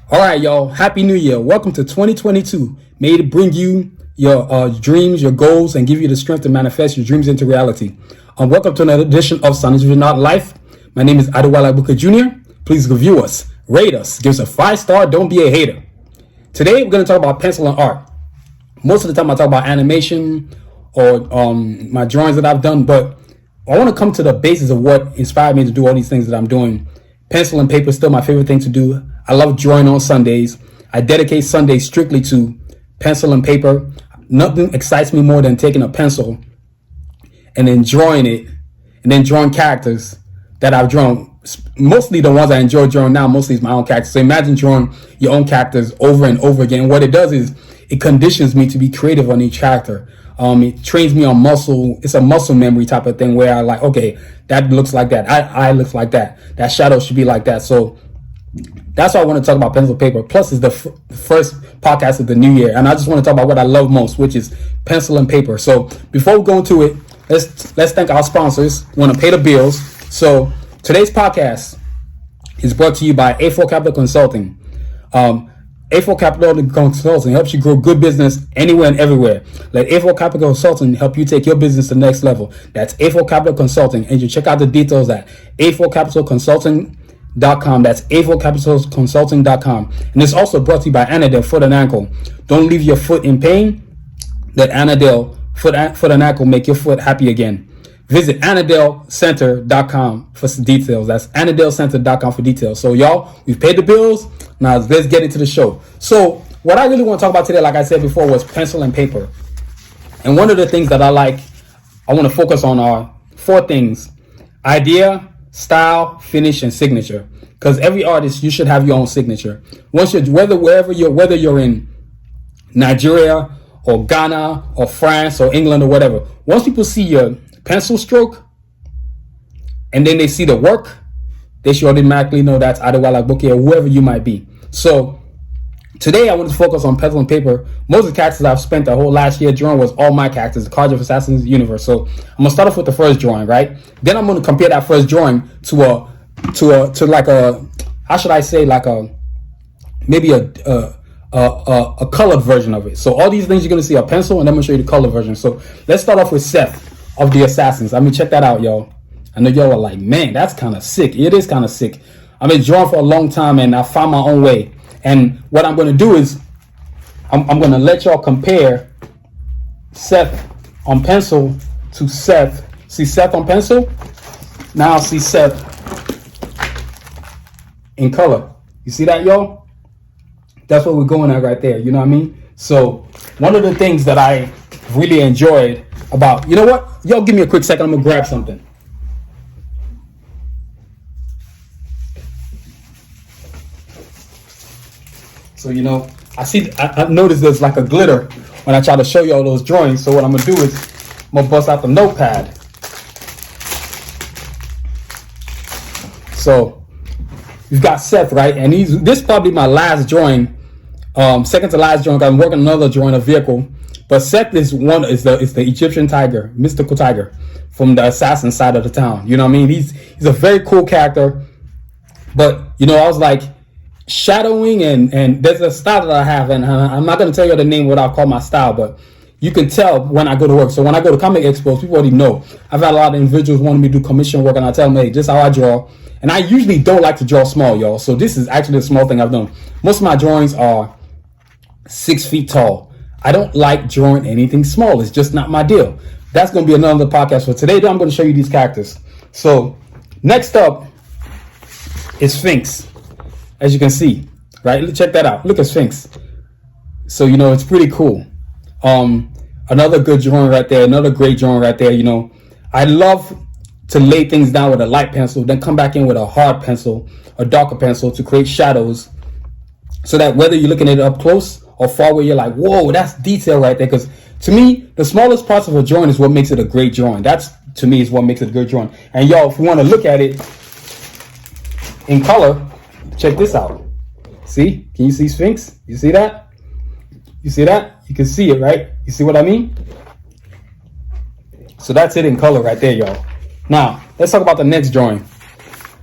All right, y'all. Happy New Year. Welcome to 2022. May it bring you your dreams, your goals, and give you the strength to manifest your dreams into reality. Welcome to another edition of Sonic Not Life. My name is Adewale Booker Jr. Please review us, rate us, give us a 5-star. Don't be a hater. Today, we're going to talk about pencil and art. Most of the time, I talk about animation or my drawings that I've done, but I want to come to the basis of what inspired me to do all these things that I'm doing. Pencil and paper is still my favorite thing to do. I love drawing on Sundays. I dedicate Sundays strictly to pencil and paper. Nothing excites me more than taking a pencil and then drawing it and then drawing characters that I've drawn. Mostly the ones I enjoy drawing now, mostly is my own characters. So imagine drawing your own characters over and over again. What it does is it conditions me to be creative on each character. It trains me on muscle. It's a muscle memory type of thing where I like, okay, that looks like that. I looks like that. That shadow should be like that. So that's why I want to talk about pencil paper. Plus, it's the first podcast of the new year, and I just want to talk about what I love most, which is pencil and paper. So before we go into it, let's thank our sponsors. We want to pay the bills. So today's podcast is brought to you by A4 Capital Consulting. A4 Capital Consulting helps you grow good business anywhere and everywhere. Let A4 Capital Consulting help you take your business to the next level. That's A4 Capital Consulting, and you check out the details at A4capitalconsulting.com. That's A4capitalconsulting.com. And it's also brought to you by Anadel Foot and Ankle. Don't leave your foot in pain. Let Anadel Foot and Ankle make your foot happy again. Visit AnadelCenter.com for some details. That's AnadelCenter.com for details. So y'all, we've paid the bills. Now let's get into the show. So what I really want to talk about today, like I said before, was pencil and paper. And one of the things that I want to focus on are 4 things: idea, style, finish, and signature. Because every artist, you should have your own signature. Whether you're in Nigeria or Ghana or France or England or whatever, once people see your pencil stroke and then they see the work, they should automatically know that's Adewale Booker or whoever you might be. So today I want to focus on pencil and paper. Most of the characters I've spent the whole last year drawing was all my characters, the Karjakz Vs Assassins universe. So I'm gonna start off with the first drawing, right? Then I'm gonna compare that first drawing to like a, how should I say, like a colored version of it. So all these things you're gonna see are pencil, and I'm gonna show you the color version. So let's start off with Seth of the Assassins. I mean, check that out, y'all. I know y'all are like, man, that's kind of sick. It is kind of sick. I've been drawing for a long time, and I found my own way. And what I'm going to do is I'm going to let y'all compare Seth on pencil to Seth. See Seth on pencil? Now see Seth in color. You see that, y'all? That's what we're going at right there. You know what I mean? So one of the things that I really enjoyed about, you know what? Y'all give me a quick second. I'm going to grab something. So, you know, I noticed there's like a glitter when I try to show you all those drawings. So what I'm going to do is I'm going to bust out the notepad. So you've got Seth, right? And this is probably my last drawing, second to last drawing. I'm working on another drawing, a vehicle. But Seth is the Egyptian tiger, mystical tiger from the assassin side of the town. You know what I mean? He's a very cool character. But, you know, I was like, shadowing and there's a style that I have, and I'm not going to tell you the name what I call my style, but you can tell when I go to work. So when I go to comic expos, people already know. I've had a lot of individuals wanting me to do commission work, and I tell them, hey, this is how I draw. And I usually don't like to draw small, y'all. So this is actually a small thing I've done. Most of my drawings are 6 feet tall. I don't like drawing anything small. It's just not my deal. That's going to be another podcast for today. Though I'm going to show you these characters. So next up is Sphinx. As you can see, right? Check that out. Look at Sphinx. So, you know, it's pretty cool. Another good drawing right there. Another great drawing right there. You know, I love to lay things down with a light pencil, then come back in with a hard pencil, a darker pencil to create shadows, so that whether you're looking at it up close or far away, you're like, whoa, that's detail right there. Because to me, the smallest parts of a drawing is what makes it a great drawing. That's, to me, is what makes it a good drawing. And y'all, if you want to look at it in color, check this out. See? Can you see Sphinx? You see that? You see that? You can see it, right? You see what I mean? So that's it in color right there, y'all. Now, let's talk about the next drawing.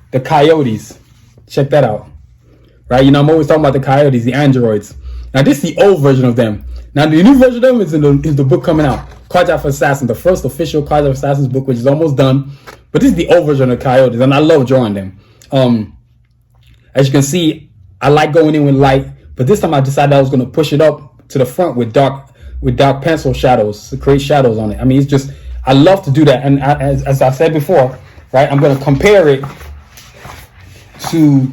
The coyotes. Check that out. right? You know, I'm always talking about the coyotes, the androids. Now, this is the old version of them. Now, the new version of them is the book coming out, Karjakz Vs Assassins, the first official Karjakz Vs Assassins book, which is almost done. But this is the old version of the coyotes, and I love drawing them. As you can see, I like going in with light, but this time I decided I was going to push it up to the front with dark pencil shadows to create shadows on it. I mean, it's just, I love to do that. And as I said before, right, I'm going to compare it to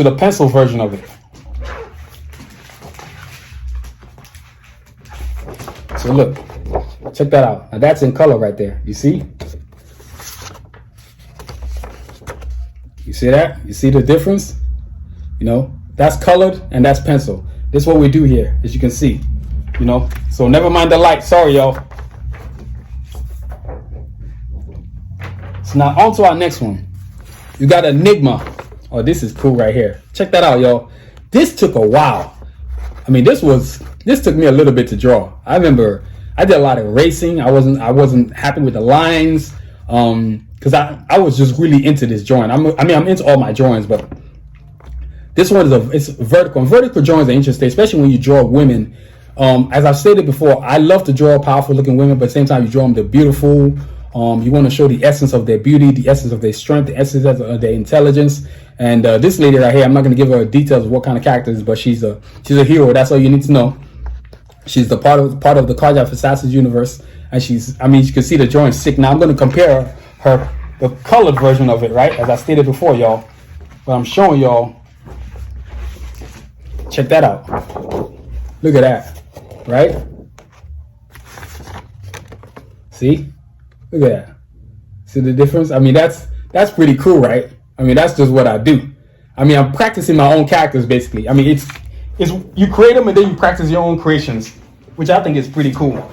the pencil version of it. So look, check that out. Now that's in color right there. You see? You see that? You see the difference? You know, that's colored and that's pencil. This is what we do here, as you can see. You know, so never mind the light. Sorry, y'all. So now on to our next one. You got Enigma. Oh, this is cool right here. Check that out, y'all. This took a while. I mean, this took me a little bit to draw. I remember I did a lot of erasing. I wasn't happy with the lines. Because I was just really into this drawing. I'm into all my drawings, but this one it's vertical. And vertical drawings are interesting, especially when you draw women. As I've stated before, I love to draw powerful looking women, but at the same time you draw them, they're beautiful. You want to show the essence of their beauty, the essence of their strength, the essence of their intelligence. And this lady right here, I'm not going to give her details of what kind of character is, but she's a hero. That's all you need to know. She's the part of the Karjakz Vs Assassins universe, and you can see the drawing sick. Now I'm going to compare the colored version of it, right? As I stated before, y'all. But I'm showing y'all. Check that out. Look at that, right? See? Look at that. See the difference? I mean, that's pretty cool, right? I mean, that's just what I do. I mean, I'm practicing my own characters, basically. I mean, it's you create them and then you practice your own creations, which I think is pretty cool.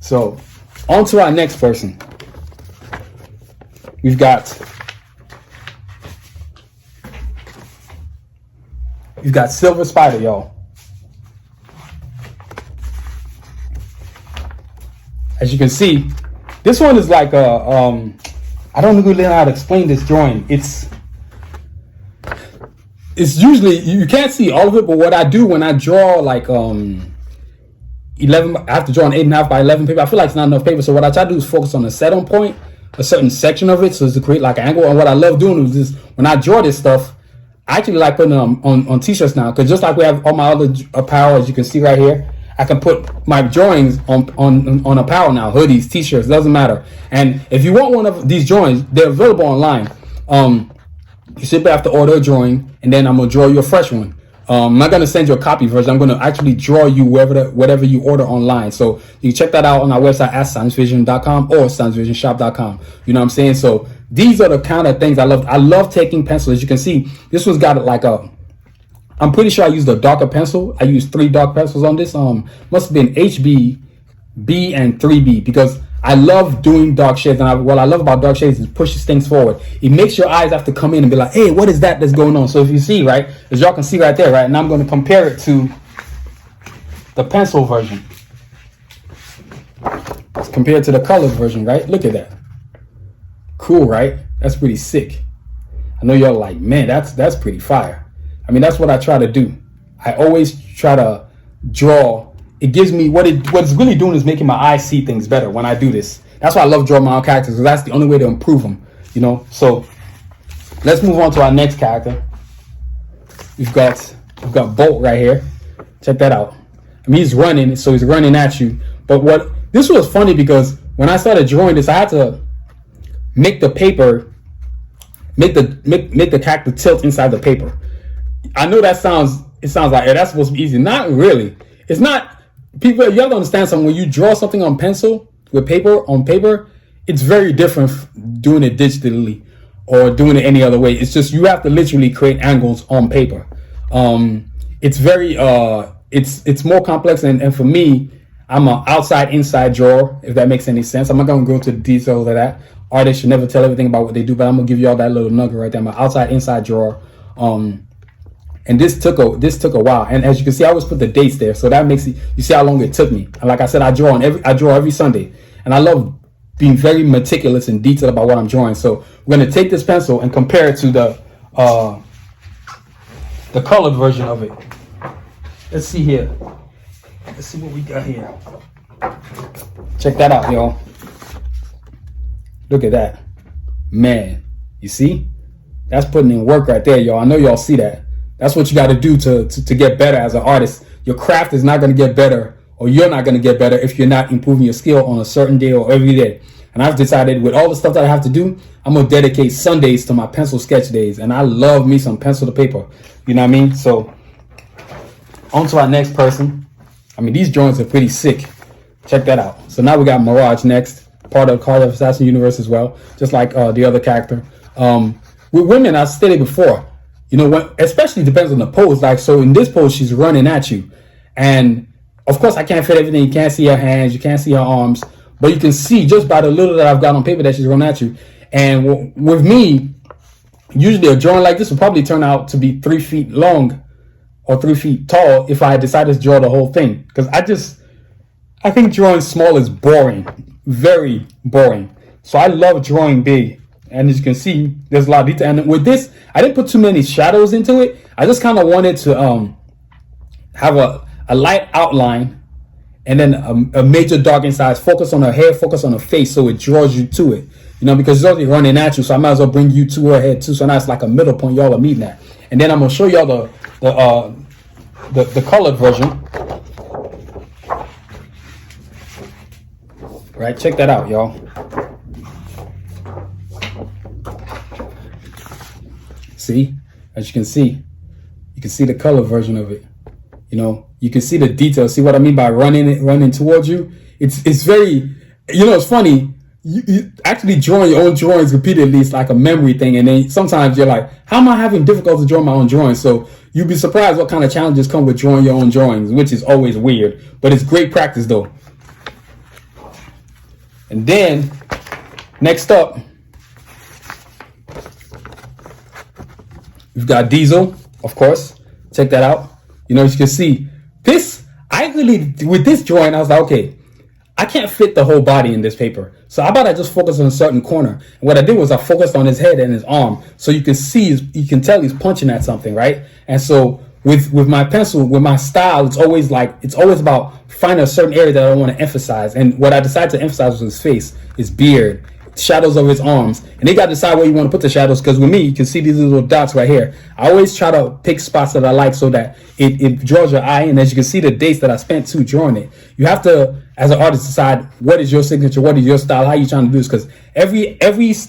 So, on to our next person. We've got Silver Spider, y'all. As you can see, this one is like a I don't really know how to explain this drawing. It's usually, you can't see all of it, but what I do when I draw like 11, I have to draw an 8.5 by 11 paper. I feel like it's not enough paper, so what I try to do is focus on a set on point, a certain section of it, so as to create like an angle. And what I love doing is this: when I draw this stuff, I actually like putting them on t-shirts now, because just like we have all my other apparel, as you can see right here, I can put my drawings on apparel now, hoodies, t-shirts, doesn't matter. And if you want one of these drawings, they're available online. You simply have to order a drawing, and then I'm gonna draw you a fresh one. I'm not gonna send you a copy version. I'm gonna actually draw you whatever you order online. So you can check that out on our website at SansVision.com or SansVisionShop.com. You know what I'm saying? So these are the kind of things I love. I love taking pencils. As you can see, this one's got like I'm pretty sure I used a darker pencil. I used 3 dark pencils on this. Must have been HB, B, and 3B, because I love doing dark shades. And what I love about dark shades is it pushes things forward. It makes your eyes have to come in and be like, hey, what is that's going on? So if you see, right, as y'all can see right there, right, and I'm going to compare it to the pencil version. Let's compare it to the colored version, right? Look at that. Cool, right? That's pretty sick. I know y'all like, man, that's pretty fire. I mean, that's what I try to do. I always try to draw. It gives me what it's really doing is making my eyes see things better when I do this. That's why I love drawing my own characters, because that's the only way to improve them, you know. So let's move on to our next character. We've got Bolt right here. Check that out. I mean, he's running, so he's running at you. But this was funny, because when I started drawing this, I had to make the paper, make the character tilt inside the paper. I know it sounds like, hey, that's supposed to be easy. Not really. It's not. People, you have to understand something. When you draw something on pencil with paper, it's very different doing it digitally or doing it any other way. It's just, you have to literally create angles on paper. It's very it's more complex, and for me, I'm an outside inside drawer, if that makes any sense. I'm not gonna go into the details of that. Artists should never tell everything about what they do, but I'm gonna give you all that little nugget right there. I'm an outside inside drawer. And this took a while, and as you can see, I always put the dates there, so that makes it, you see how long it took me. And like I said, I draw every Sunday, and I love being very meticulous and detailed about what I'm drawing. So we're going to take this pencil and compare it to the colored version of it. Let's see here. Let's see what we got here. Check that out, y'all. Look at that. Man, you see? That's putting in work right there, y'all. I know y'all see that. That's what you got to do to get better as an artist. Your craft is not going to get better, or you're not going to get better if you're not improving your skill on a certain day or every day. And I've decided with all the stuff that I have to do, I'm going to dedicate Sundays to my pencil sketch days. And I love me some pencil to paper. You know what I mean? So on to our next person. I mean, these drawings are pretty sick. Check that out. So now we got Mirage next, part of Karjakz Vs Assassins universe as well, just like the other character. With women, I stated before, you know, when, especially depends on the pose. Like, so in this pose, she's running at you. And of course, I can't fit everything. You can't see her hands. You can't see her arms. But you can see just by the little that I've got on paper that she's running at you. And with me, usually a drawing like this will probably turn out to be 3 feet long or 3 feet tall if I decided to draw the whole thing. Because I think drawing small is boring. Very boring. So I love drawing big. And as you can see, there's a lot of detail. And with this, I didn't put too many shadows into it. I just kind of wanted to have a light outline and then a major dark inside. Focus on her hair, focus on her face, so it draws you to it. You know, because it's already running at you, so I might as well bring you to her head too. So now it's like a middle point y'all are meeting at. And then I'm gonna show y'all the colored version. Right, check that out, y'all. See, as you can see the color version of it. You know, you can see the details. See what I mean by running towards you? It's very, you know, it's funny. You actually drawing your own drawings repeatedly is like a memory thing. And then sometimes you're like, how am I having difficulty drawing my own drawings? So you'd be surprised what kind of challenges come with drawing your own drawings, which is always weird. But it's great practice though. And then next up, we've got Diesel, of course. Check that out. You know, as you can see, this, with this drawing, I was like, okay, I can't fit the whole body in this paper. So how about I just focus on a certain corner? And what I did was I focused on his head and his arm. So you can see, you can tell he's punching at something, right? And so with my pencil, with my style, it's always about finding a certain area that I want to emphasize. And what I decided to emphasize was his face, his beard, shadows of his arms. And you got to decide where you want to put the shadows, because with me, you can see these little dots right here. I always try to pick spots that I like so that it draws your eye. And as you can see the dates that I spent too drawing it, you have to, as an artist, decide what is your signature, what is your style, how you trying to do this, because every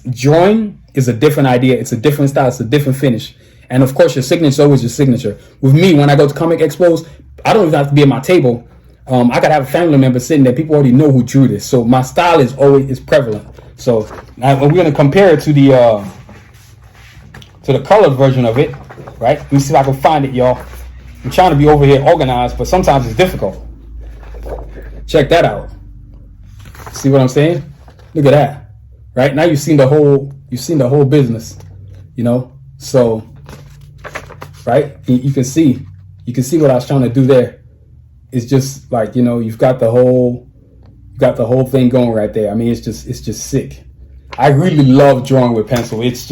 drawing is a different idea. It's a different style. It's a different finish. And of course, your signature is always your signature. With me, when I go to comic expos, I don't even have to be at my table. I could have a family member sitting there. People already know who drew this. So my style is prevalent. So now we're going to compare it to the colored version of it, right? Let me see if I can find it, y'all. I'm trying to be over here organized, but sometimes it's difficult. Check that out. See what I'm saying? Look at that. Right now, you've seen the whole business, you know. So, right, you can see what I was trying to do there. It's just like, you know, you've got the whole thing going right there. I mean, it's just sick. I really love drawing with pencil. It's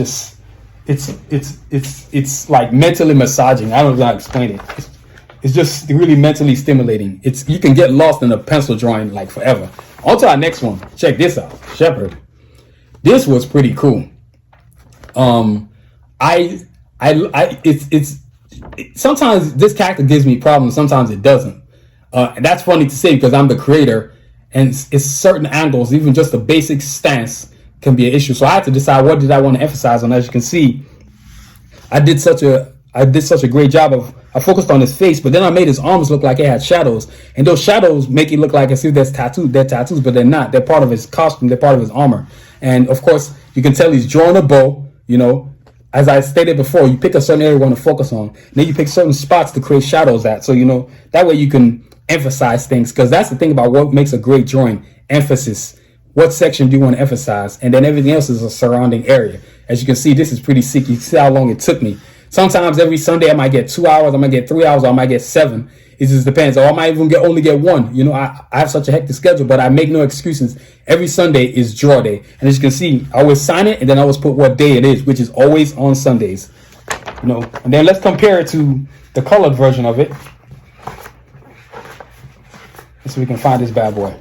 like mentally massaging. I don't know how to explain it. It's just really mentally stimulating. You can get lost in a pencil drawing like forever. On to our next one. Check this out, Shepherd. This was pretty cool. Sometimes this character gives me problems. Sometimes it doesn't. And that's funny to say because I'm the creator, and it's certain angles, even just a basic stance can be an issue. So I had to decide what did I want to emphasize on. As you can see, I did such a great job of, I focused on his face, but then I made his arms look like it had shadows. And those shadows make it look like as if there's tattoos. They're tattoos, but they're not. They're part of his costume. They're part of his armor. And of course, you can tell he's drawing a bow, you know. As I stated before, you pick a certain area you want to focus on. Then you pick certain spots to create shadows at. So, you know, that way you can emphasize things, because that's the thing about what makes a great drawing: emphasis. What section do you want to emphasize? And then everything else is a surrounding area. As you can see, this is pretty sick. You see how long it took me. Sometimes every Sunday I might get 2 hours, I might get 3 hours, or I might get 7. It just depends. Or I might even only get one. You know, I have such a hectic schedule, but I make no excuses. Every Sunday is draw day. And as you can see, I always sign it and then I always put what day it is, which is always on Sundays. You know, and then let's compare it to the colored version of it. So we can find this bad boy.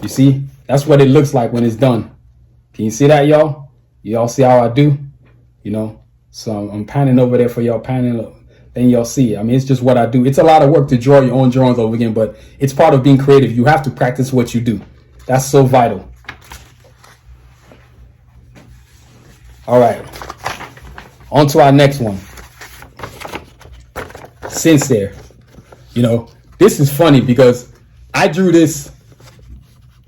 You see, that's what it looks like when it's done. Can you see that, y'all? Y'all see how I do? You know, so I'm panning over there for y'all, panning. Then y'all see. I mean, it's just what I do. It's a lot of work to draw your own drawings over again, but it's part of being creative. You have to practice what you do. That's so vital. All right. On to our next one. Sincere. You know, this is funny because I drew this.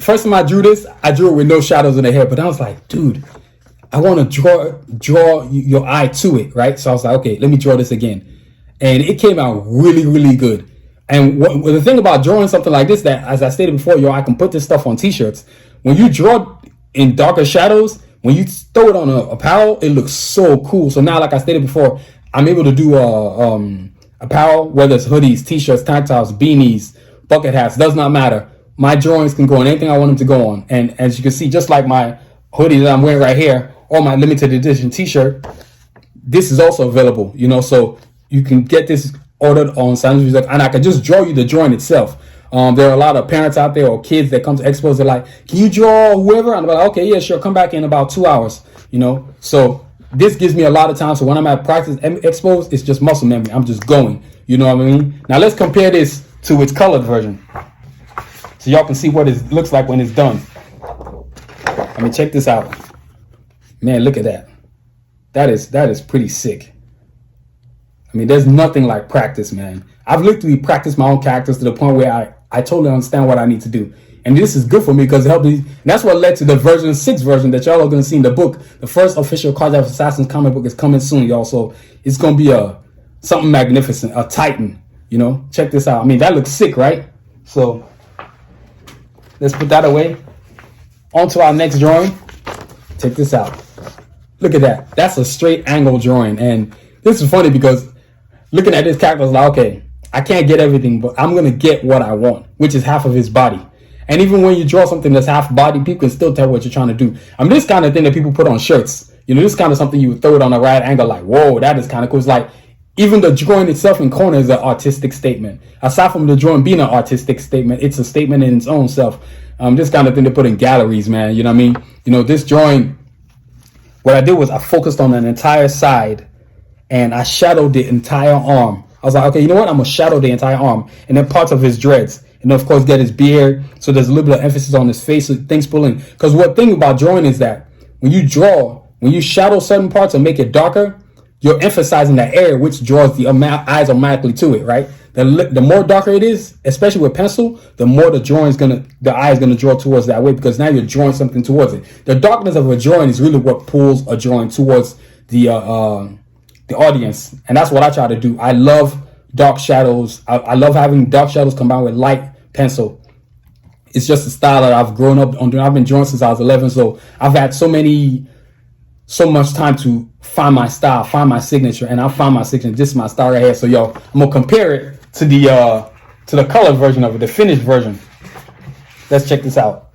First time I drew this, I drew it with no shadows in the hair. But I was like, dude, I want to draw your eye to it, right? So I was like, okay, let me draw this again. And it came out really, really good. And the thing about drawing something like this, that as I stated before, I can put this stuff on t-shirts. When you draw in darker shadows, when you throw it on a apparel, it looks so cool. So now, like I stated before, I'm able to do apparel, whether it's hoodies, t-shirts, tank tops, beanies, bucket hats, does not matter. My drawings can go on anything I want them to go on. And as you can see, just like my hoodie that I'm wearing right here, or my limited edition t-shirt, this is also available, you know, so you can get this ordered on Assassins, and I can just draw you the drawing itself. There are a lot of parents out there or kids that come to expos. They're like, can you draw whoever? And I'm like, okay, yeah, sure. Come back in about 2 hours, you know? So this gives me a lot of time. So when I'm at practice expos, it's just muscle memory. I'm just going, you know what I mean? Now let's compare this to its colored version. So y'all can see what it looks like when it's done. I mean, check this out. Man, look at that. That is pretty sick. I mean, there's nothing like practice, man. I've literally practiced my own characters to the point where I totally understand what I need to do. And this is good for me because it helped me. And that's what led to the version 6 version that y'all are going to see in the book. The first official Karjakz Vs Assassins comic book is coming soon, y'all. So it's going to be something magnificent, a titan, you know. Check this out. I mean, that looks sick, right? So let's put that away. On to our next drawing. Check this out. Look at that. That's a straight angle drawing. And this is funny because looking at this character, I was like, okay, I can't get everything, but I'm going to get what I want, which is half of his body. And even when you draw something that's half body, people can still tell what you're trying to do. I mean, this kind of thing that people put on shirts, you know, this kind of something you would throw it on a right angle, like, whoa, that is kind of cool. It's like, even the drawing itself in corner is an artistic statement. Aside from the drawing being an artistic statement, it's a statement in its own self. This kind of thing they put in galleries, man, you know what I mean? You know, this drawing, what I did was I focused on an entire side and I shadowed the entire arm. I was like, okay, you know what? I'm going to shadow the entire arm and then parts of his dreads. And of course, get his beard. So there's a little bit of emphasis on his face. So things pulling. Because one thing about drawing is that when you shadow certain parts and make it darker, you're emphasizing that area, which draws the eyes automatically to it, right? The more darker it is, especially with pencil, the more the eye is gonna draw towards that way, because now you're drawing something towards it. The darkness of a drawing is really what pulls a drawing towards the audience, and that's what I try to do. I love dark shadows. I love having dark shadows combined with light pencil. It's just a style that I've grown up on. I've been drawing since I was 11, so I've had so much time to find my style, find my signature, and I found my signature. This is my style right here. So yo, I'm gonna compare it to the color version of it, the finished version. Let's check this out.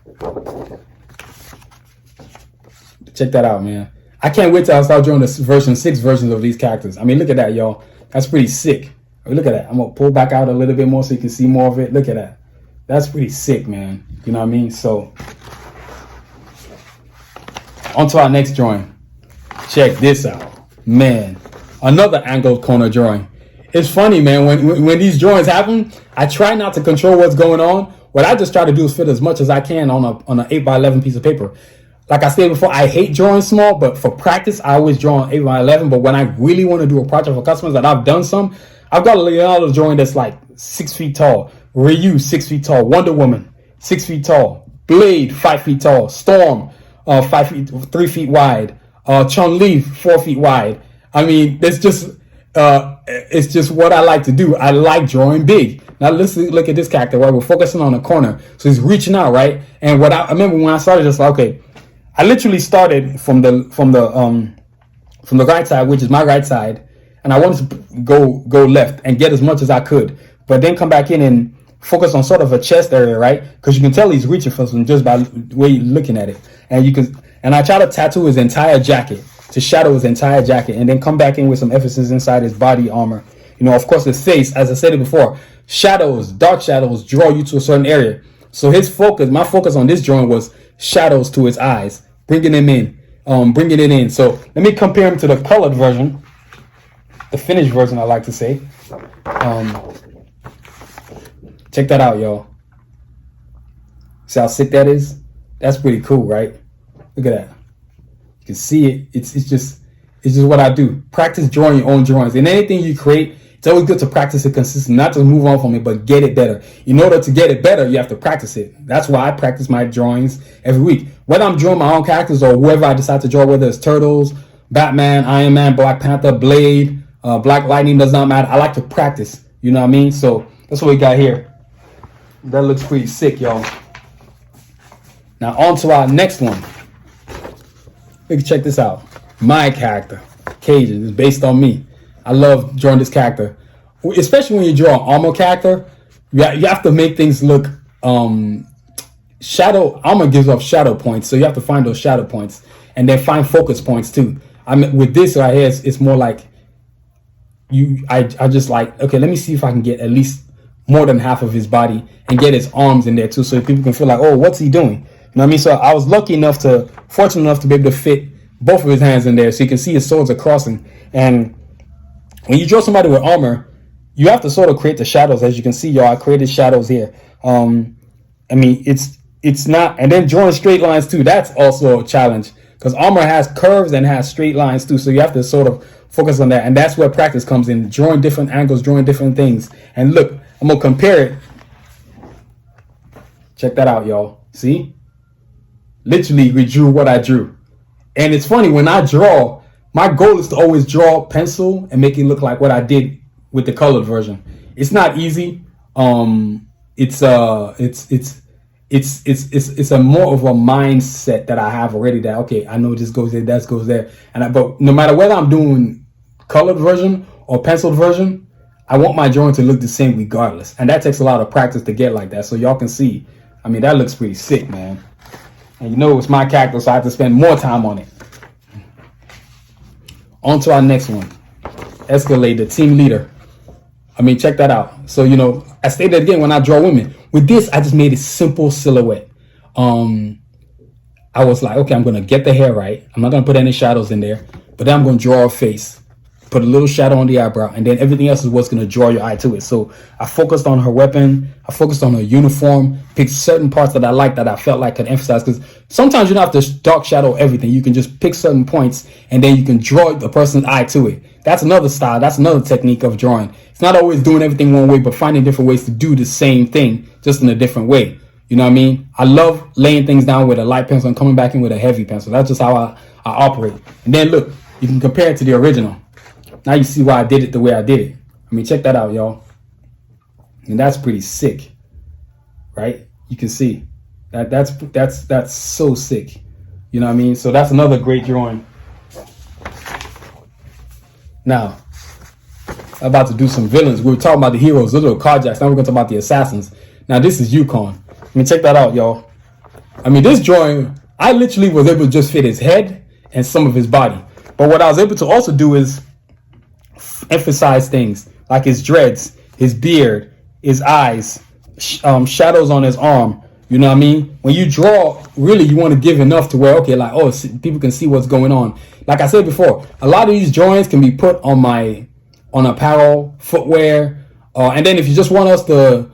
Check that out, man. I can't wait till I start drawing the version 6 versions of these characters. I mean, look at that, y'all. That's pretty sick. I mean, look at that. I'm gonna pull back out a little bit more so you can see more of it. Look at that. That's pretty sick, man. You know what I mean? So on to our next drawing. Check this out, man. Another angled corner drawing. It's funny, man. When these drawings happen, I try not to control what's going on. What I just try to do is fit as much as I can on an 8x11 piece of paper. Like I said before, I hate drawing small, but for practice, I always draw on 8x11. But when I really want to do a project for customers, that I've done some, I've got a Leonardo drawing that's like 6 feet tall, Ryu 6 feet tall, Wonder Woman 6 feet tall, Blade 5 feet tall, Storm 3 feet wide, Chun-Li 4 feet wide. I mean, it's just what I like to do. I like drawing big. Now let's look at this character, right? We're focusing on the corner, so he's reaching out, right? And what I remember when I started, just like, okay, I literally started from the right side, which is my right side, and I wanted to go left and get as much as I could. but then come back in and focus on sort of a chest area, right? Because you can tell he's reaching for something just by the way you're looking at it. And I try to tattoo his entire jacket, to shadow his entire jacket, and then come back in with some emphasis inside his body armor. You know, of course, his face, as I said it before, shadows, dark shadows draw you to a certain area. So my focus on this drawing was shadows to his eyes, bringing it in. So let me compare him to the colored version, the finished version, I like to say. Check that out, y'all. See how sick that is? That's pretty cool, right? Look at that. You can see it. It's just what I do. Practice drawing your own drawings. And anything you create, it's always good to practice it consistently, not just move on from it, but get it better. In order to get it better, you have to practice it. That's why I practice my drawings every week. Whether I'm drawing my own characters or whoever I decide to draw, whether it's Turtles, Batman, Iron Man, Black Panther, Blade, Black Lightning, does not matter. I like to practice. You know what I mean? So that's what we got here. That looks pretty sick, y'all. Now on to our next one. We can check this out. My character, Cajun, is based on me. I love drawing this character, especially when you draw an armor character. You have to make things look shadow. Armor gives off shadow points, so you have to find those shadow points and then find focus points too. I mean, with this right here, it's more like I just like, okay, let me see if I can get at least more than half of his body and get his arms in there too, so people can feel like, oh, what's he doing? You know what I mean? So I was fortunate enough to be able to fit both of his hands in there, so you can see his swords are crossing. And when you draw somebody with armor, you have to sort of create the shadows. As you can see, y'all, I created shadows here. I mean, it's not, and then drawing straight lines too, that's also a challenge, because armor has curves and has straight lines too, so you have to sort of focus on that. And that's where practice comes in, drawing different angles, drawing different things. And look, I'm gonna compare it. Check that out, y'all. See? Literally redrew what I drew. And it's funny, when I draw, my goal is to always draw pencil and make it look like what I did with the colored version. It's not easy. It's a more of a mindset that I have already, that okay, I know this goes there, that goes there. But no matter whether I'm doing colored version or penciled version, I want my drawing to look the same regardless. And that takes a lot of practice to get like that. So y'all can see, I mean, that looks pretty sick, man. And you know, it's my character, so I have to spend more time on it. On to our next one. Escalade, the team leader. I mean, check that out. So, you know, I stated again, when I draw women, with this, I just made a simple silhouette. I was like, okay, I'm going to get the hair right. I'm not going to put any shadows in there, but then I'm going to draw a face, put a little shadow on the eyebrow, and then everything else is what's going to draw your eye to it. So I focused on her weapon. I focused on her uniform, picked certain parts that I liked, that I felt like could emphasize, because sometimes you don't have to dark shadow everything. You can just pick certain points and then you can draw the person's eye to it. That's another style. That's another technique of drawing. It's not always doing everything one way, but finding different ways to do the same thing, just in a different way. You know what I mean? I love laying things down with a light pencil and coming back in with a heavy pencil. That's just how I operate. And then look, you can compare it to the original. Now you see why I did it the way I did it. I mean, check that out, y'all. And that's pretty sick, right? You can see that's so sick. You know what I mean? So that's another great drawing. Now, I'm about to do some villains. We were talking about the heroes, little Karjakz. Now we're going to talk about the assassins. Now this is Yukon. I mean, check that out, y'all. I mean, this drawing, I literally was able to just fit his head and some of his body. But what I was able to also do is emphasize things like his dreads, his beard, his eyes, shadows on his arm. You know what I mean? When you draw, really, you want to give enough to where, okay, like, oh, people can see what's going on. Like I said before, a lot of these drawings can be put on apparel, footwear, and then if you just want us to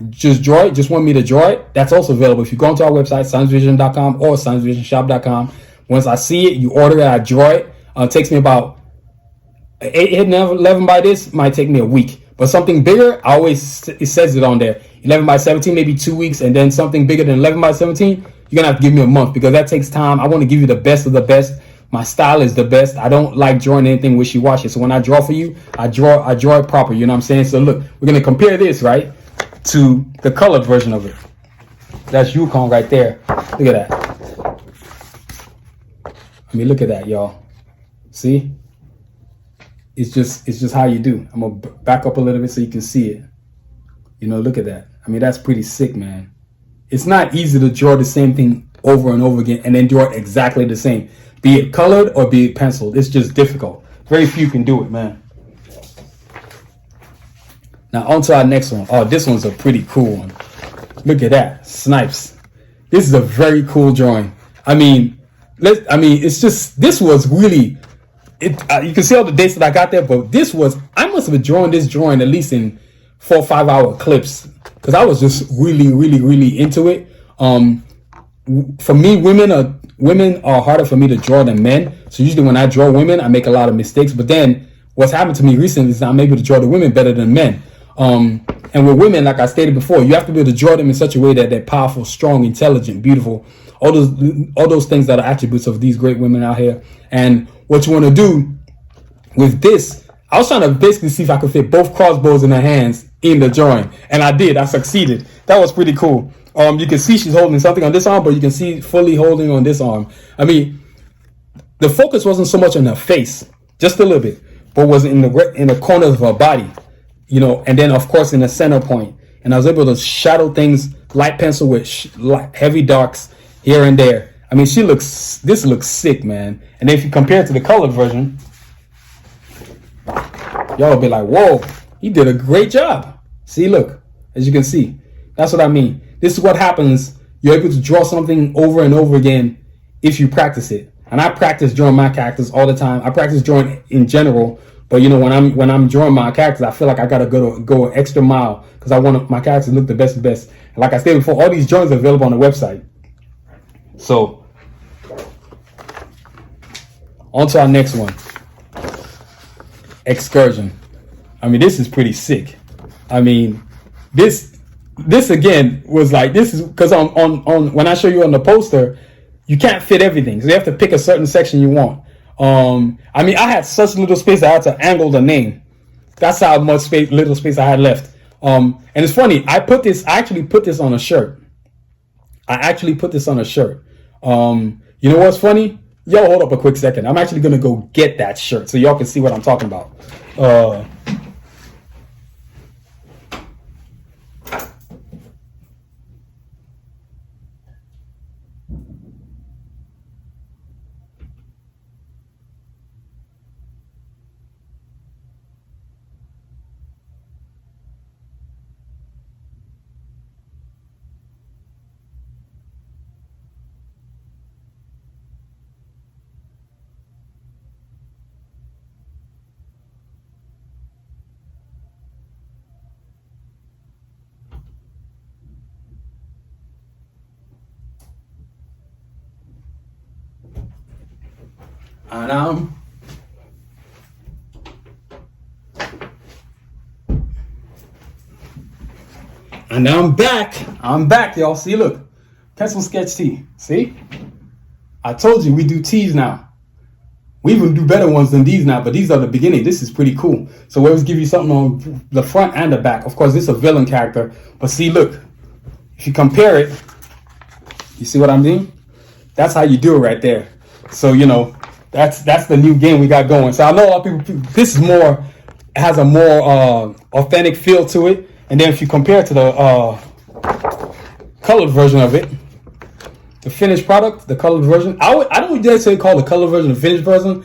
just draw it, just want me to draw it, that's also available. If you go onto our website, sciencevision.com or sciencevisionshop.com, once I see it, you order it, I draw it. It takes me about 8 and 11 by this, might take me a week. But something bigger, it says it on there. 11 by 17, maybe 2 weeks, and then something bigger than 11 by 17, you're gonna have to give me a month, because that takes time. I want to give you the best of the best. My style is the best. I don't like drawing anything wishy-washy. So when I draw for you, I draw it proper. You know what I'm saying? So look, we're gonna compare this, right, to the colored version of it. That's Yukon right there. Look at that. I mean, look at that, y'all. See? It's just how you do. I'm gonna back up a little bit so you can see it. You know, look at that. I mean, that's pretty sick, man. It's not easy to draw the same thing over and over again and then draw it exactly the same, be it colored or be it penciled. It's just difficult. Very few can do it, man. Now on to our next one. Oh, this one's a pretty cool one. Look at that, Snipes. This is a very cool drawing. I mean, it's just, this was really, you can see all the dates that I got there, but I must have been drawing this drawing at least in 4 or 5 hour clips, because I was just really into it. For me, women are harder for me to draw than men. So usually when I draw women, I make a lot of mistakes. But then what's happened to me recently is I'm able to draw the women better than men. And with women, like I stated before, you have to be able to draw them in such a way that they're powerful, strong, intelligent, beautiful, all those things that are attributes of these great women out here. And what you want to do with this, I was trying to basically see if I could fit both crossbows in her hands in the drawing, and I did. I succeeded. That was pretty cool. You can see she's holding something on this arm, but you can see fully holding on this arm. I mean, the focus wasn't so much on her face, just a little bit, but was in the corner of her body, you know, and then of course in the center point. And I was able to shadow things, light pencil with heavy darks here and there. I mean, this looks sick, man. And then if you compare it to the colored version, y'all will be like, whoa, he did a great job. See, look, as you can see, that's what I mean. This is what happens. You're able to draw something over and over again if you practice it. And I practice drawing my characters all the time. I practice drawing in general, but you know, when I'm drawing my characters, I feel like I gotta go an extra mile because I want my characters to look the best. And like I stated before, all these drawings are available on the website. So, on to our next one. Excursion. I mean, this is pretty sick. I mean, this again was like, this is because on when I show you on the poster, you can't fit everything, so you have to pick a certain section you want. I mean, I had such little space I had to angle the name. That's how much little space I had left. And it's funny, I actually put this on a shirt. You know what's funny? Yo, hold up a quick second. I'm actually gonna go get that shirt so y'all can see what I'm talking about. And I'm back. I'm back, y'all. See, look, pencil sketch tee. See, I told you we do tees now. We even do better ones than these now, but these are the beginning. This is pretty cool. So we always give you something on the front and the back. Of course, this is a villain character, but see, look, if you compare it, you see what I mean? That's how you do it right there. So, you know, that's the new game we got going. So I know a lot of people, this is more, has a more authentic feel to it. And then if you compare it to the colored version of it, the finished product, the colored version, I don't dare say call the colored version the finished version,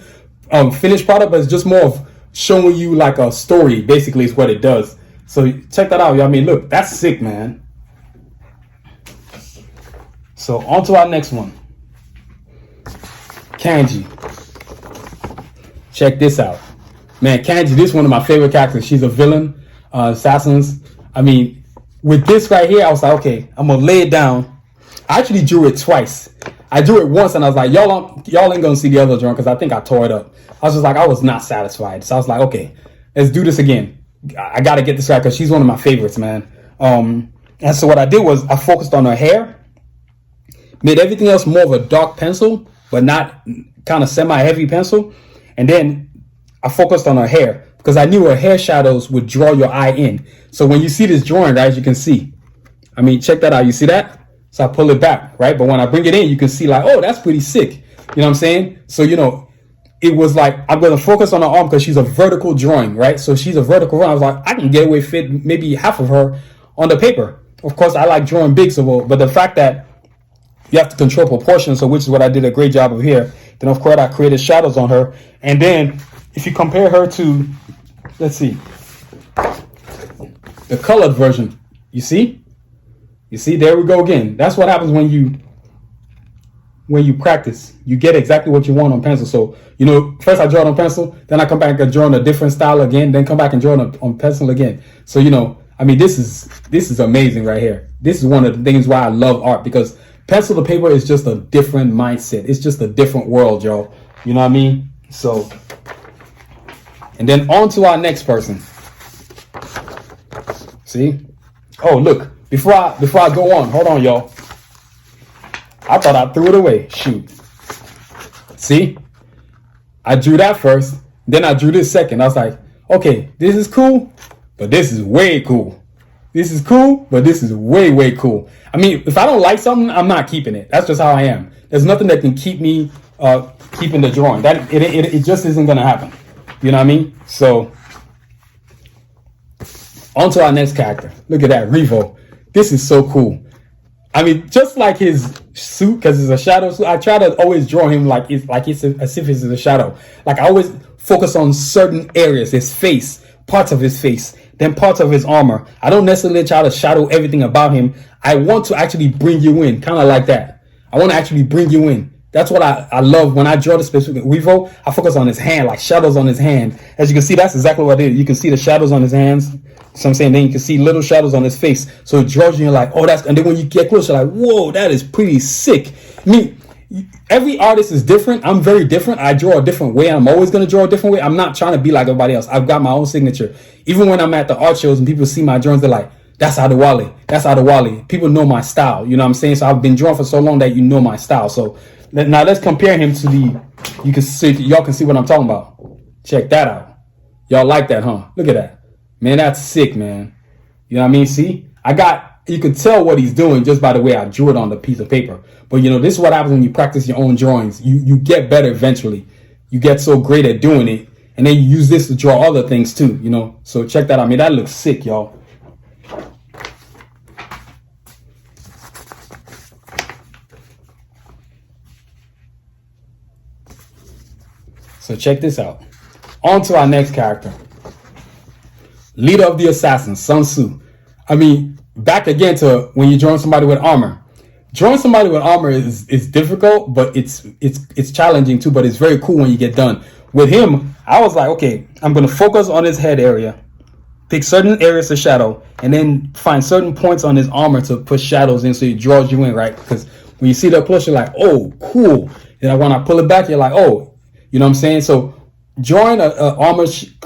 finished product, but it's just more of showing you like a story, basically is what it does. So check that out, y'all. I mean, look, that's sick, man. So on to our next one. Kanji. Check this out. Man, Kanji, this is one of my favorite characters. She's a villain, assassins. I mean, with this right here, I was like, okay, I'm gonna lay it down. I actually drew it twice. I drew it once and I was like, y'all ain't gonna see the other drawing because I think I tore it up. I was just like, I was not satisfied. So I was like, okay, let's do this again. I gotta get this right because she's one of my favorites, man. And so what I did was I focused on her hair, made everything else more of a dark pencil, but not kind of semi-heavy pencil. And then I focused on her hair because I knew her hair shadows would draw your eye in. So when you see this drawing, right, you can see, I mean, check that out. You see that? So I pull it back, right? But when I bring it in, you can see like, oh, that's pretty sick. You know what I'm saying? So, you know, it was like, I'm going to focus on her arm because she's a vertical drawing, right? So she's a vertical drawing. I was like, I can get away fit maybe half of her on the paper. Of course, I like drawing big, so but the fact that you have to control proportions, so which is what I did a great job of here. Then of course I created shadows on her. And then if you compare her to, let's see, the colored version, you see, there we go again. That's what happens when you practice. You get exactly what you want on pencil. So, you know, first I draw it on pencil, then I come back and draw on a different style again, then come back and draw it on pencil again. So, you know, I mean, this is amazing right here. This is one of the things why I love art, because pencil to paper is just a different mindset. It's just a different world, y'all. You know what I mean? So, and then on to our next person. See? Oh, look, before I go on, hold on, y'all. I thought I threw it away. Shoot. See? I drew that first, then I drew this second. I was like, okay, this is cool, but this is way cool. This is cool, but this is way, way cool. I mean, if I don't like something, I'm not keeping it. That's just how I am. There's nothing that can keep me keeping the drawing. That it just isn't gonna happen. You know what I mean? So on to our next character. Look at that, Revo. This is so cool. I mean, just like his suit, because it's a shadow suit, I try to always draw him like it's as if it's a shadow. Like I always focus on certain areas, his face, parts of his face, then parts of his armor. I don't necessarily try to shadow everything about him. I want to actually bring you in, kind of like that. I want to actually bring you in. That's what I love when I draw the specific Revo. I focus on his hand, like shadows on his hand. As you can see, that's exactly what I did. You can see the shadows on his hands. So I'm saying, then you can see little shadows on his face. So it draws you, you're like, oh, that's, and then when you get closer, you're like, whoa, that is pretty sick. I mean, every artist is different. I'm very different. I draw a different way. I'm always going to draw a different way. I'm not trying to be like everybody else. I've got my own signature. Even when I'm at the art shows and people see my drawings, they're like, that's Adewale. That's Adewale. People know my style. You know what I'm saying? So I've been drawing for so long that you know my style. So now let's compare him to you can see, y'all can see what I'm talking about. Check that out. Y'all like that, huh? Look at that. Man, that's sick, man. You know what I mean? See, you can tell what he's doing just by the way I drew it on the piece of paper. But you know, this is what happens when you practice your own drawings. You get better eventually. You get so great at doing it. And then you use this to draw other things too, you know? So check that out. I mean, that looks sick, y'all. So check this out. On to our next character. Leader of the Assassins, Sun Tzu. I mean, back again to when you're drawing somebody with armor. Drawing somebody with armor is difficult, but it's challenging too, but it's very cool when you get done. With him, I was like, okay, I'm going to focus on his head area, pick certain areas to shadow, and then find certain points on his armor to put shadows in so it draws you in, right? Because when you see that close, you're like, oh, cool. And when I pull it back, you're like, oh, you know what I'm saying? So drawing an armor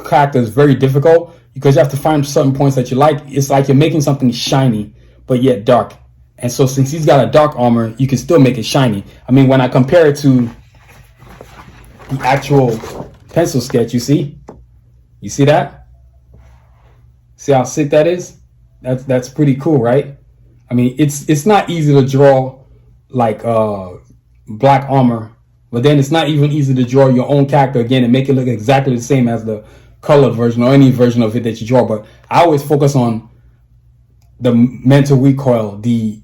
character is very difficult because you have to find certain points that you like. It's like you're making something shiny, but yet dark. And so since he's got a dark armor, you can still make it shiny. I mean, when I compare it to the actual pencil sketch, you see that? See how sick that is? That's pretty cool, right? I mean, it's not easy to draw like black armor, but then it's not even easy to draw your own character again and make it look exactly the same as the colored version or any version of it that you draw. But I always focus on the mental recoil, the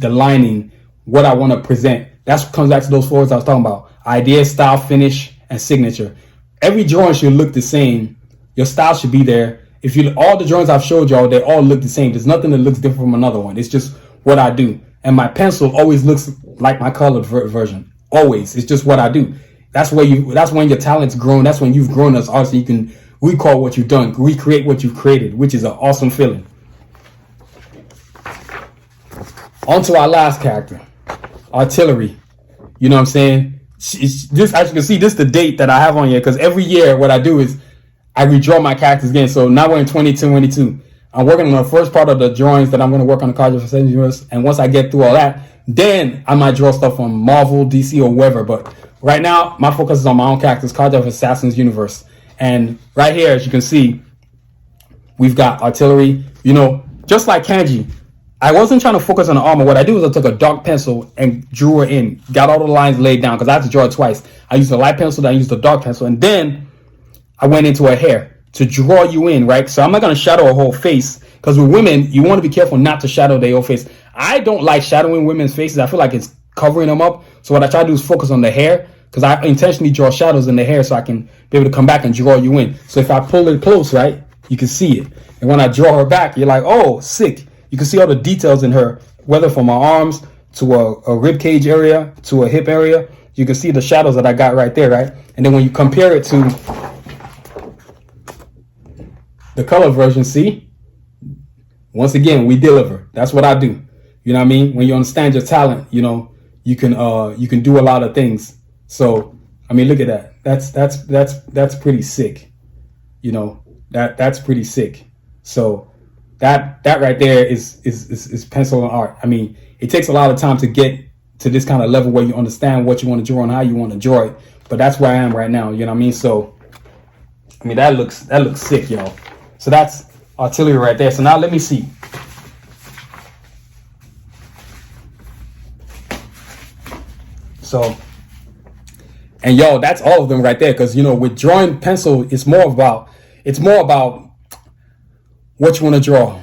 lining, what I want to present. That comes back to those four words I was talking about: idea, style, finish, and signature. Every drawing should look the same. Your style should be there. If you all the drawings I've showed y'all, they all look the same. There's nothing that looks different from another one. It's just what I do. And my pencil always looks like my colored version. Always. It's just what I do. That's when your talent's grown. That's when you've grown as artists. You can recall what you've done, recreate what you've created, which is an awesome feeling. On to our last character, Artillery. You know what I'm saying? This, as you can see, this is the date that I have on here, because every year what I do is I redraw my characters again. So now we're in 2022. I'm working on the first part of the drawings that I'm going to work on the Karjakz Vs Assassins. And once I get through all that, then I might draw stuff from Marvel, DC, or wherever. But right now, my focus is on my own characters, Karjakz Vs Assassins universe. And right here, as you can see, we've got Artillery. You know, just like kanji, I wasn't trying to focus on the armor. What I did was I took a dark pencil and drew it in, got all the lines laid down because I had to draw it twice. I used a light pencil, then I used a dark pencil, and then I went into her hair to draw you in, right? So I'm not going to shadow her whole face because with women, you want to be careful not to shadow their whole face. I don't like shadowing women's faces. I feel like it's covering them up. So what I try to do is focus on the hair because I intentionally draw shadows in the hair so I can be able to come back and draw you in. So if I pull it close, right, you can see it. And when I draw her back, you're like, oh, sick. You can see all the details in her, whether from my arms to a rib cage area to a hip area. You can see the shadows that I got right there, right? And then when you compare it to the color version, see? Once again, we deliver. That's what I do. You know what I mean? When you understand your talent, you know, you can do a lot of things. So, I mean, look at that. That's pretty sick. You know, that's pretty sick. So that right there is pencil and art. I mean, it takes a lot of time to get to this kind of level where you understand what you want to draw and how you want to draw it. But that's where I am right now. You know what I mean? So, I mean, that looks sick, y'all. So that's artillery right there. So now let me see. So, and yo, that's all of them right there. Because, you know, with drawing pencil, it's more about what you want to draw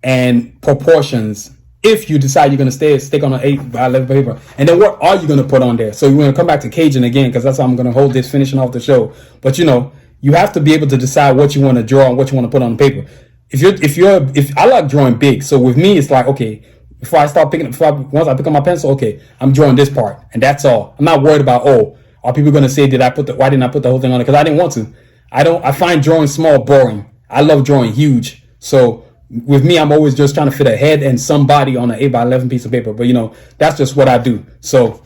and proportions. If you decide you're going to stick on an 8x11 paper, and then what are you going to put on there? So you're going to come back to Cajun again, because that's how I'm going to hold this finishing off the show. But you know, you have to be able to decide what you want to draw and what you want to put on the paper. If I like drawing big, so with me it's like, okay, once I pick up my pencil, okay, I'm drawing this part, and that's all. I'm not worried about, oh, are people going to say why didn't I put the whole thing on it? Because I didn't want to. I find drawing small boring. I love drawing huge. So with me, I'm always just trying to fit a head and somebody on an 8x11 piece of paper. But you know, that's just what I do. So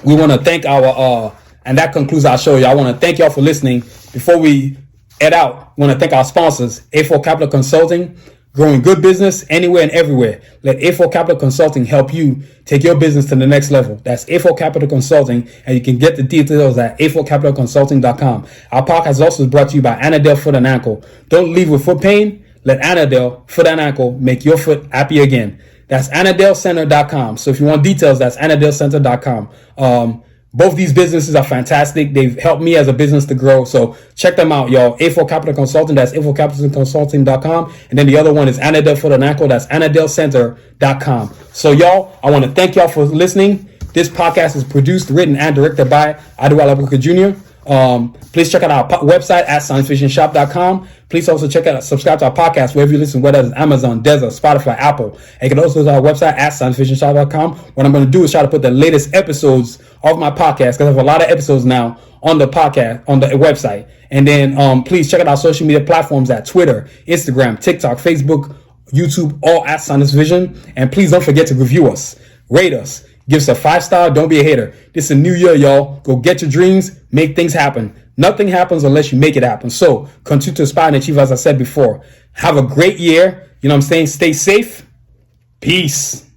we want to thank our and that concludes our show. Y'all want to thank y'all for listening. Before we head out, we want to thank our sponsors, A4 Capital Consulting, growing good business anywhere and everywhere. Let A4 Capital Consulting help you take your business to the next level. That's A4 Capital Consulting, and you can get the details at a4capitalconsulting.com. Our podcast is also brought to you by Anadel Foot and Ankle. Don't leave with foot pain. Let Anadel Foot and Ankle make your foot happy again. That's AnadelCenter.com. So if you want details, that's AnadelCenter.com. Both these businesses are fantastic. They've helped me as a business to grow. So check them out, y'all. A4 Capital Consulting, that's A4capitalconsulting.com. And then the other one is Anadel Foot and Ankle, that's AnadelCenter.com. So y'all, I want to thank y'all for listening. This podcast is produced, written, and directed by Adewale Abuka Jr. Please check out our website at sciencefictionshop.com. Please also subscribe to our podcast wherever you listen, whether it's Amazon, Desert, Spotify, Apple. And you can also go to our website at sciencefictionshop.com. What I'm going to do is try to put the latest episodes of my podcast, because I have a lot of episodes now on the podcast, on the website. And then please check out our social media platforms at Twitter, Instagram, TikTok, Facebook, YouTube, all at Science Vision. And please don't forget to review us, rate us, give us a 5-star. Don't be a hater. This is a new year, y'all. Go get your dreams, make things happen. Nothing happens unless you make it happen. So continue to aspire and achieve, as I said before. Have a great year. You know what I'm saying? Stay safe. Peace.